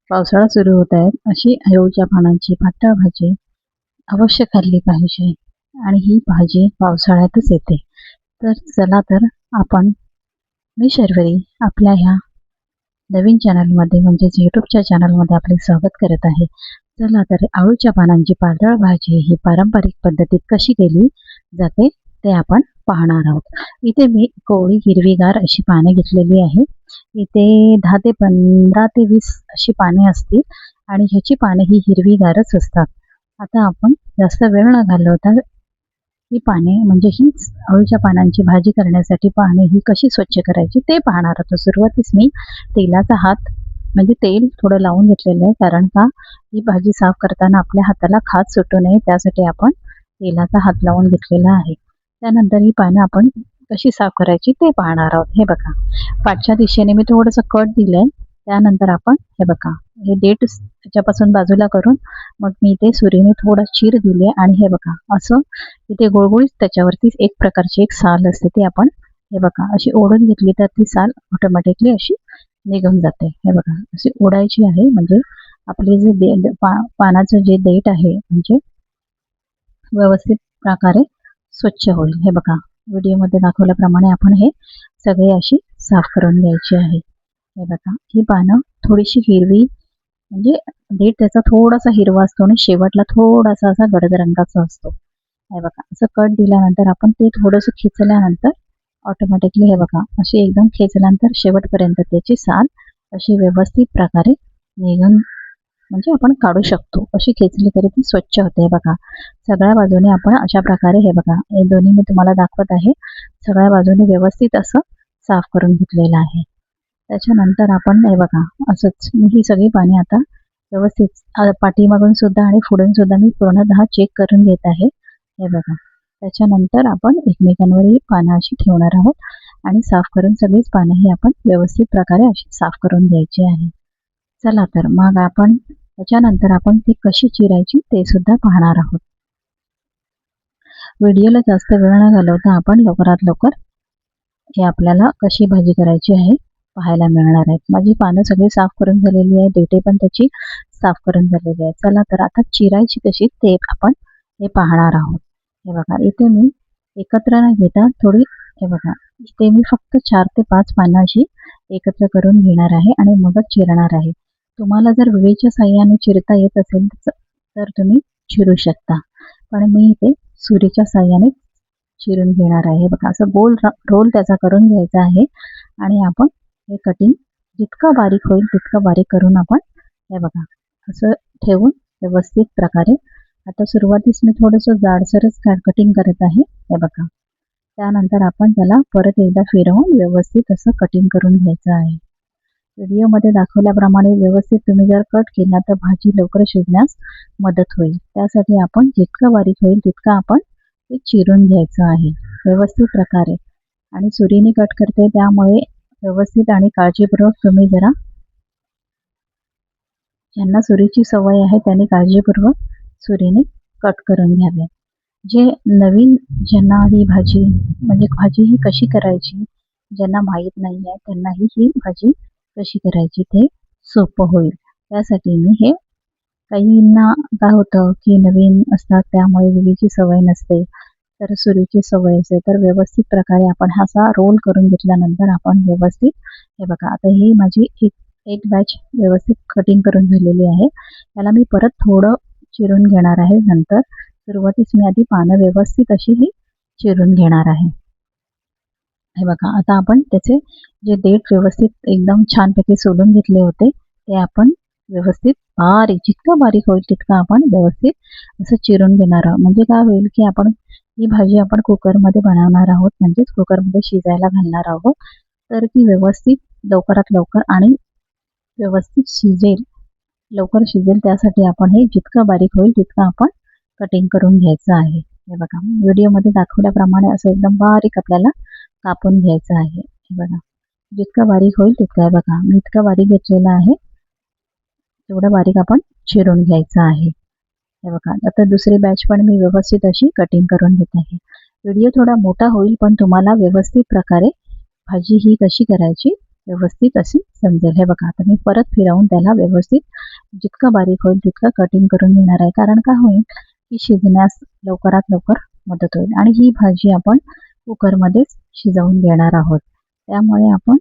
पावसाळा सुरू होत आहे, अशी अळूच्या पानांची पातळ भाजी अवश्य खाल्ली पाहिजे आणि ही भाजी पावसाळ्यातच येते. तर चला तर आपण मी शर्वरी आपल्या ह्या नवीन चॅनलमध्ये म्हणजेच यूट्यूबच्या चॅनलमध्ये आपले स्वागत करत आहे. चला तर अळूच्या पानांची पातळ भाजी ही पारंपरिक पद्धतीत कशी केली जाते ते आपण पाहणार आहोत. इथे मी कोवळी हिरवीगार अशी पाने घेतलेली आहे. इथे 10 ते 15 ते 20 अशी पाने असतील आणि ह्याची पाने ही हिरवीगारच असतात. आता आपण जास्त वेळ न घालवता ही पाने म्हणजे हीच अळूच्या पानांची भाजी करण्यासाठी पाने ही कशी स्वच्छ करायची ते पाहणार आहोत. सुरुवातीस मी तेलाचा हात म्हणजे तेल थोडं लावून घेतलेलं आहे, कारण का ही भाजी साफ करताना आपल्या हाताला खाज सुटू नये त्यासाठी आपण तेलाचा हात लावून घेतलेला आहे. त्यानंतर ही पानं आपण कशी साफ करायची ते पाहणार आहोत. हे बघा, पाठच्या दिशेने मी थोडंसं कट दिलंय. त्यानंतर आपण हे बघा, हे देठ त्याच्यापासून बाजूला करून मग मी इथे सुरीने थोडं चीर दिले आणि हे बघा असं इथे गुळगुळीत त्याच्यावरती एक प्रकारची एक साल असते ती आपण हे बघा अशी ओढून घेतली तर ती साल ऑटोमॅटिकली अशी निघून जाते. हे बघा अशी ओढायची आहे म्हणजे आपले जे पानाचं जे देठ आहे म्हणजे व्यवस्थित प्रकारे स्वच्छ होईल. हे बघा व्हिडिओमध्ये दाखवल्याप्रमाणे आपण हे सगळे अशी साफ करून घ्यायची आहे. हे बघा ही पानं थोडीशी हिरवी म्हणजे देठ त्याचा थोडासा हिरवा असतो आणि शेवटला थोडासा असा गडद रंगाचा असतो. हे बघा असं कट दिल्यानंतर आपण ते थोडंसं खेचल्यानंतर ऑटोमॅटिकली हे बघा अशी एकदम खेचल्यानंतर शेवटपर्यंत त्याची साल अशी व्यवस्थित प्रकारे निघून म्हणजे आपण काढू शकतो. अशी खेचली तरी ती स्वच्छ होते. हे बघा सगळ्या बाजूने आपण अशा प्रकारे हे बघा हे दोन्ही मी तुम्हाला दाखवत आहे. सगळ्या बाजूने व्यवस्थित असं साफ करून घेतलेलं आहे. त्याच्यानंतर आपण हे बघा असंच मी ही सगळी पाने आता व्यवस्थित पाठीमागून सुद्धा आणि पुढून सुद्धा मी पूर्णतः चेक करून घेत आहे. हे बघा त्याच्यानंतर आपण एकमेकांवर ही पानं अशी ठेवणार आहोत आणि साफ करून सगळीच पानं ही आपण व्यवस्थित प्रकारे अशी साफ करून घ्यायची आहे. चला तर मग आपण त्याच्यानंतर आपण ती कशी चिरायची ते सुद्धा पाहणार आहोत. व्हिडिओला जास्त वेळ न घालवता आपण लवकरात लवकर हे आपल्याला कशी भाजी करायची आहे पाहायला मिळणार आहेत. माझी पानं सगळी साफ करून झालेली आहे, देठे पण त्याची साफ करून झालेली आहे. चला तर आता चिरायची कशी ते आपण हे पाहणार आहोत. हे बघा इथे मी एकत्र न घेता थोडी हे बघा इथे मी फक्त 4 ते 5 पानं अशी एकत्र करून घेणार आहे आणि मगच चिरणार आहे. तुम्हाला जर विळीच्या साहाय्याने चिरता येत असेल तर तुम्ही चिरू शकता, पण मी इथे सुरीच्या साहाय्याने चिरून घेणार आहे. बघा असं गोल रोल त्याचा करून घ्यायचा आहे आणि आपण हे कटिंग जितकं बारीक होईल तितकं बारीक करून आपण हे बघा असं ठेवून व्यवस्थित प्रकारे आता सुरुवातीस मी थोडंसं जाडसरच कटिंग करत आहे. हे बघा त्यानंतर आपण त्याला परत एकदा फिरवून व्यवस्थित असं कटिंग करून घ्यायचं आहे. व्हिडिओमध्ये दाखवल्याप्रमाणे व्यवस्थित तुम्ही जर कट केला तर भाजी लवकर शिजण्यास मदत होईल. त्यासाठी आपण जितकं बारीक होईल तितकं आपण ते चिरून घ्यायचं आहे व्यवस्थित प्रकारे आणि सुरीने कट करते त्यामुळे व्यवस्थित आणि काळजीपूर्वक तुम्ही जरा ज्यांना सुरीची सवय आहे त्यांनी काळजीपूर्वक सुरीने कट करून घ्यावे. जे नवीन ज्यांना ही भाजी म्हणजे भाजी ही कशी करायची ज्यांना माहीत नाही आहे त्यांनाही ही भाजी कशी करायची ते सोपं होईल. त्यासाठी मी हे काहींना काय होतं की नवीन असतात त्यामुळे विळीची सवय नसते तर सुरीची सवय असते, तर व्यवस्थित प्रकारे आपण असा रोल करून घेतल्यानंतर आपण व्यवस्थित हे बघा आता ही माझी एक बॅच व्यवस्थित कटिंग करून झालेली आहे. त्याला मी परत थोडं चिरून घेणार आहे. नंतर सुरुवातीस मी आधी पानं व्यवस्थित अशी ही चिरून घेणार आहे. हे बघा आता आपण त्याचे जे देठ व्यवस्थित एकदम छानपैकी सोलून घेतले होते ते आपण व्यवस्थित बारीक जितकं बारीक होईल तितकं आपण व्यवस्थित असं चिरून घेणार आहोत. म्हणजे काय होईल की आपण ही भाजी आपण कुकरमध्ये बनवणार आहोत म्हणजेच कुकरमध्ये शिजायला घालणार आहोत, तर ती व्यवस्थित लवकरात लवकर आणि व्यवस्थित शिजेल लवकर शिजेल त्यासाठी आपण हे जितकं बारीक होईल तितकं आपण कटिंग करून घ्यायचं आहे. हे बघा व्हिडिओमध्ये दाखवल्याप्रमाणे असं एकदम बारीक आपल्याला कापून घ्यायचं आहे. हे बघा जितकं बारीक होईल तितकं आहे. बघा मी इतकं बारीक घेतलेलं आहे तेवढं बारीक आपण चिरून घ्यायचं आहे. हे बघा आता दुसरी बॅच पण मी व्यवस्थित अशी कटिंग करून घेत आहे. व्हिडिओ थोडा मोठा होईल पण तुम्हाला व्यवस्थित प्रकारे भाजी ही कशी करायची व्यवस्थित अशी समजेल. हे बघा आता मी परत फिरवून त्याला व्यवस्थित जितकं बारीक होईल तितकं कटिंग करून घेणार आहे. कारण काय होईल की शिजण्यास लवकरात लवकर मदत होईल. आणि ही भाजी आपण कुकरमध्येच शिजवून घेणार आहोत. त्यामुळे आपण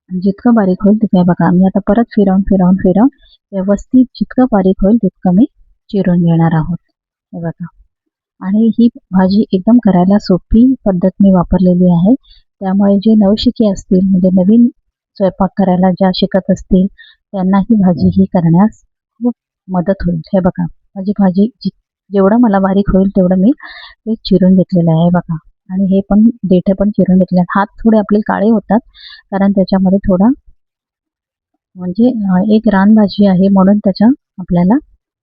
जितकं बारीक होईल तितकं, बघा मी आता परत फिरवून व्यवस्थित जितकं बारीक होईल तितकं मी चिरून घेणार आहोत. हे बघा, आणि ही भाजी एकदम करायला सोपी पद्धत मी वापरलेली आहे. त्यामुळे जे नवशिके असतील, म्हणजे नवीन स्वयंपाक करायला ज्या शिकत असतील, त्यांना ही भाजी ही करण्यास खूप मदत होईल. हे बघा, माझी भाजी जेवढं मला बारीक होईल तेवढं मी ते चिरून घेतलेलं आहे. बघा, आणि हे पण देठे पण चिरून घेतले. हात थोडे आपले काळे होतात कारण त्याच्यामध्ये थोडा म्हणजे एक रानभाजी आहे म्हणून त्याच्या आपल्याला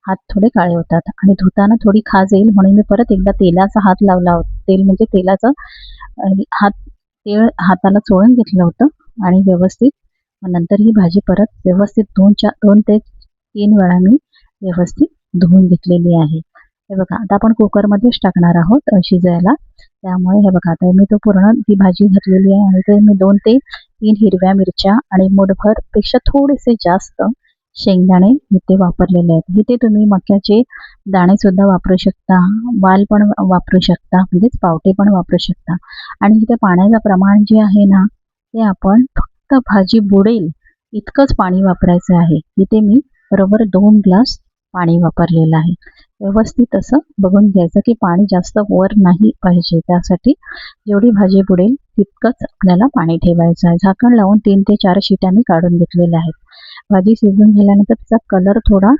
हात थोडे काळे होतात. आणि धुताना थोडी खाज येईल म्हणून मी परत एकदा तेलाचा हात लावला होता. तेल म्हणजे तेलाचं तेल हाताला चोळून घेतलं होतं आणि व्यवस्थित नंतर ही भाजी परत व्यवस्थित 2 ते 3 वेळा मी व्यवस्थित धुवून घेतलेली आहे. हे बघा, आता आपण कुकरमध्येच टाकणार आहोत शिजायला. त्यामुळे हे बघा, आता मी तो पूर्ण ती भाजी घातलेली आहे आणि ते मी 2 ते 3 हिरव्या मिरच्या आणि मुठभर पेक्षा थोडेसे जास्त शेंगदाणे इथे वापरलेले आहेत. इथे तुम्ही मक्याचे दाणे सुद्धा वापरू शकता, वाल पण वापरू शकता, म्हणजेच पावटे पण वापरू शकता. आणि इथे पाण्याचं प्रमाण जे आहे ना, ते आपण फक्त भाजी बुडेल इतकंच पाणी वापरायचं आहे. इथे मी बरोबर 2 ग्लास पाणी वापरलेलं आहे. व्यवस्थित असं बघून घ्यायचं की पाणी जास्त वर नाही पाहिजे. त्यासाठी जेवढी भाजी बुडेल तितकंच आपल्याला पाणी ठेवायचं आहे. झाकण लावून 3 ते 4 शिट्या मी काढून घेतलेल्या आहेत. भाजी शिजून झाल्यानंतर तिचा कलर थोडा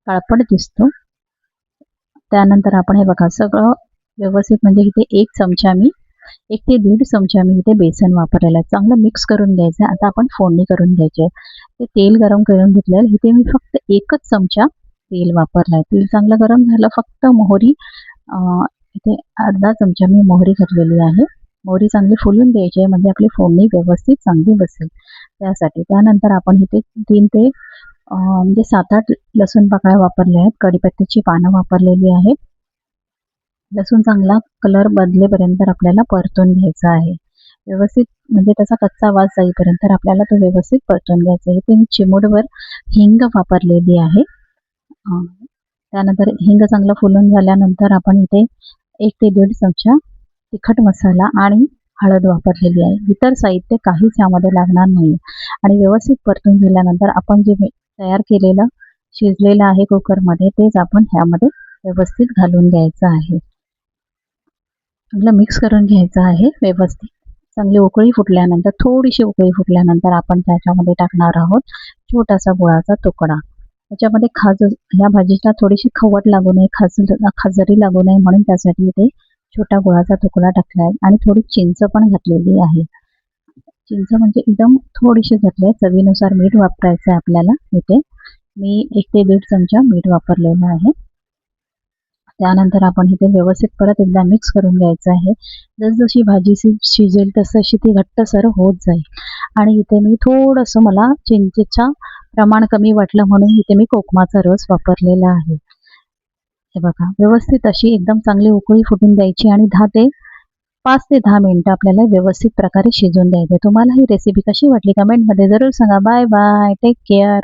काळपट दिसतो. त्यानंतर आपण हे बघा सगळं व्यवस्थित, म्हणजे इथे 1 चमचा मी 1 ते 1.5 चमचा मी इथे बेसन वापरलेलं आहे. चांगलं मिक्स करून घ्यायचं. आता आपण फोडणी करून घ्यायची आहे. ते तेल गरम करून घेतलं आहे. इथे मी फक्त 1च चमचा तेल वापरलं आहे. तेल चांगलं गरम झालं. फक्त मोहरी इथे अर्धा चमचा मी मोहरी घातलेली आहे. मोहरी चांगली फुलून द्यायची आहे म्हणजे आपली फोडणी व्यवस्थित चांगली बसेल त्यासाठी. त्यानंतर आपण इथे 3 ते म्हणजे 7-8 लसूण पाकळ्या वापरल्या आहेत. कढीपत्त्याची पानं वापरलेली आहेत. लसूण चांगला कलर बदलेपर्यंत आपल्याला परतून घ्यायचा आहे. व्यवस्थित म्हणजे त्याचा कच्चा वास जाईपर्यंत आपल्याला तो व्यवस्थित परतून घ्यायचा आहे. इथे मी चिमूटभर हिंग वापरलेली आहे. त्यानंतर हिंग चांगलं फुलून झाल्यानंतर आपण इथे 1 ते 1.5 चमचा तिखट मसाला आणि हळद वापरलेली आहे. इतर साहित्य काहीच यामध्ये लागणार नाही. आणि व्यवस्थित परतून झाल्यानंतर आपण जे तयार केलेलं शिजलेलं आहे कुकरमध्ये तेच आपण ह्यामध्ये व्यवस्थित घालून घ्यायचं आहे. चांगलं मिक्स करून घ्यायचं आहे व्यवस्थित. चांगली उकळी फुटल्यानंतर, थोडीशी उकळी फुटल्यानंतर आपण त्याच्यामध्ये टाकणार आहोत छोटासा गुळाचा तुकडा. त्याच्यामध्ये ह्या भाजीला थोडीशी खवट लागू नये, खाजरी लागू नये म्हणून त्यासाठी इथे छोटा गुळाचा तुकडा टाकला आहे. आणि थोडी चिंच पण घातलेली आहे. चिंच म्हणजे एकदम थोडीशी घातली आहे. चवीनुसार मीठ वापरायचं आहे आपल्याला. इथे मी 1 ते 1.5 चमचा मीठ वापरलेलं आहे. त्यानंतर आपण इथे व्यवस्थित परत एकदा मिक्स करून घ्यायचं आहे. जसजशी भाजी शिजेल तसतशी ती घट्टसर होत जाईल. आणि इथे मी थोडंसं, मला चिंचेचं प्रमाण कमी वाटलं म्हणून इथे मी कोकमाचा रस वापरलेला आहे. हे बघा, व्यवस्थित अशी एकदम चांगली उकळी फुटून द्यायची आणि 5 ते 10 मिनिटं आपल्याला व्यवस्थित प्रकारे शिजवून द्यायचं. तुम्हाला ही रेसिपी कशी वाटली कमेंटमध्ये जरूर सांगा. Bye bye, take care.